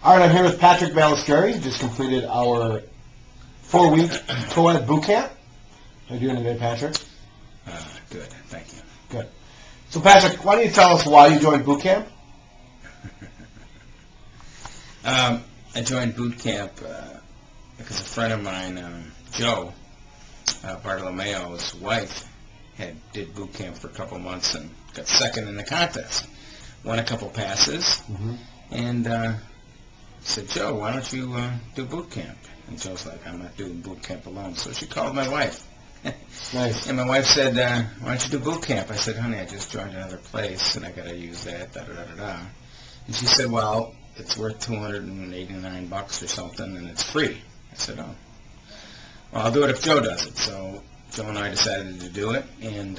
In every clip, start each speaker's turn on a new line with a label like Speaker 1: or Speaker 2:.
Speaker 1: All right, I'm here with Patrick Ballescari. He just completed our 4-week Coed boot camp. How are you doing today, Patrick?
Speaker 2: Good, thank you.
Speaker 1: Good. So, Patrick, why don't you tell us why you joined boot camp?
Speaker 2: I joined boot camp because a friend of mine, Joe Bartolomeo's wife, did boot camp for a couple months and got second in the contest. Won a couple passes, and said, Joe, why don't you do boot camp? And Joe's like, I'm not doing boot camp alone. So she called my wife.
Speaker 1: Nice.
Speaker 2: And my wife said, why don't you do boot camp? I said, honey, I just joined another place, and I got to use that, da-da-da-da-da. And she said, well, it's worth $289 or something, and it's free. I said, oh. Well, I'll do it if Joe does it. So Joe and I decided to do it, and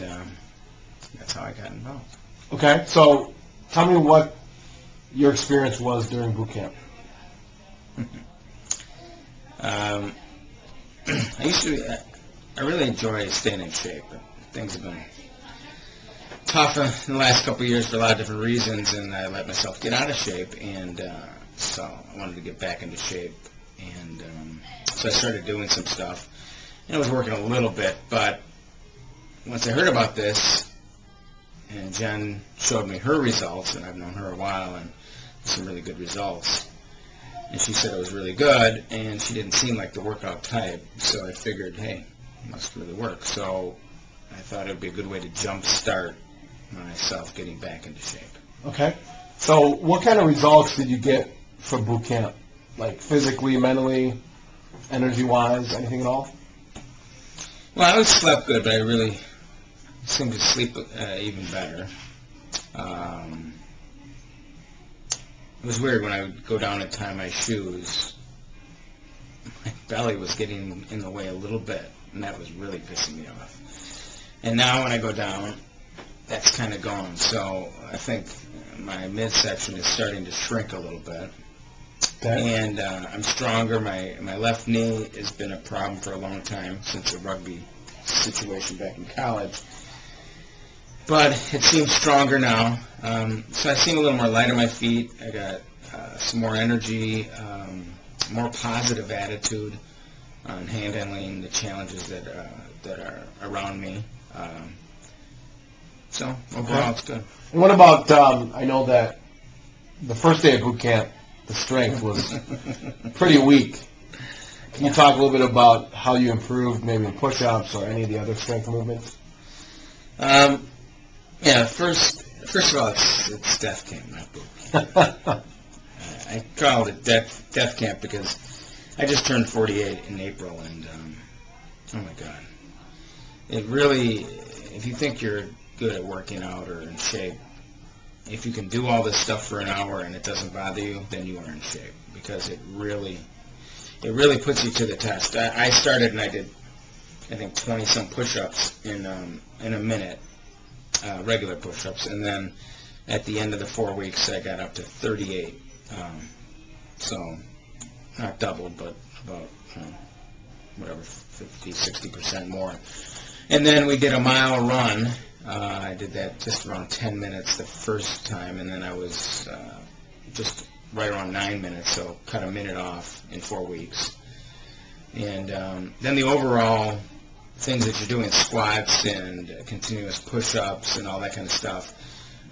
Speaker 2: that's how I got involved.
Speaker 1: Okay, so tell me what your experience was during boot camp.
Speaker 2: I really enjoy staying in shape, but things have been tough in the last couple of years for a lot of different reasons, and I let myself get out of shape, and so I wanted to get back into shape, and so I started doing some stuff, and it was working a little bit, but once I heard about this, and Jen showed me her results, and I've known her a while, and some really good results, and she said it was really good, and she didn't seem like the workout type, so I figured, hey, it must really work. So I thought it would be a good way to jumpstart myself getting back into shape.
Speaker 1: Okay. So what kind of results did you get from boot camp? Like physically, mentally, energy-wise, anything at all?
Speaker 2: Well, I always slept good, but I really seemed to sleep even better. It was weird when I would go down and tie my shoes. My belly was getting in the way a little bit, and that was really pissing me off. And now when I go down, that's kind of gone. So I think my midsection is starting to shrink a little bit.
Speaker 1: Okay.
Speaker 2: And I'm stronger. My left knee has been a problem for a long time since the rugby situation back in college. But it seems stronger now. So I seem a little more light on my feet. I got some more energy, more positive attitude on handling the challenges that are around me. So overall, it's good.
Speaker 1: And what about, I know that the first day of boot camp, the strength was pretty weak. Can you talk a little bit about how you improved maybe in push-ups or any of the other strength movements?
Speaker 2: Yeah, first of all, it's death camp, not boot camp. I called it death camp because I just turned 48 in April, and oh my God, it really, if you think you're good at working out or in shape, if you can do all this stuff for an hour and it doesn't bother you, then you are in shape, because it really puts you to the test. I started and I did, I think, 20-some push-ups in a minute. Regular push-ups, and then at the end of the 4 weeks I got up to 38, so not doubled, but about 50-60% more. And then we did a mile run. I did that just around 10 minutes the first time, and then I was just right around 9 minutes, so cut a minute off in 4 weeks. And then the overall things that you're doing, squats and continuous push-ups and all that kind of stuff,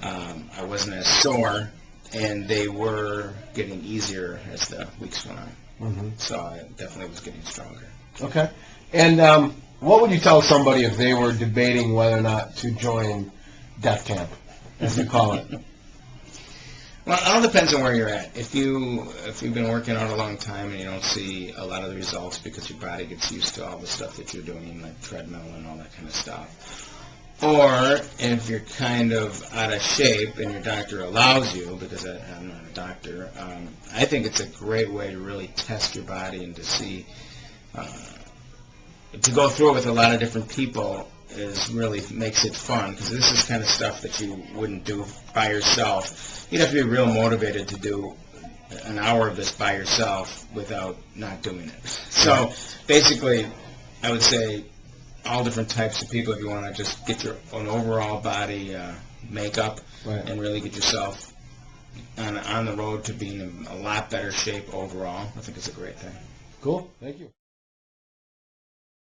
Speaker 2: I wasn't as sore, and they were getting easier as the weeks went on. So I definitely was getting stronger.
Speaker 1: Okay. And what would you tell somebody if they were debating whether or not to join death camp, as you call it?
Speaker 2: Well, it all depends on where you're at. If you've been working out a long time and you don't see a lot of the results because your body gets used to all the stuff that you're doing, like treadmill and all that kind of stuff, or if you're kind of out of shape and your doctor allows you, because I'm not a doctor, I think it's a great way to really test your body and to see, to go through it with a lot of different people really makes it fun, because this is kind of stuff that you wouldn't do by yourself. You'd have to be real motivated to do an hour of this by yourself without not doing it. So basically, I would say all different types of people if you want to just get your own overall body makeup and really get yourself on the road to being in a lot better shape overall. I think it's a great thing.
Speaker 1: Cool. Thank you.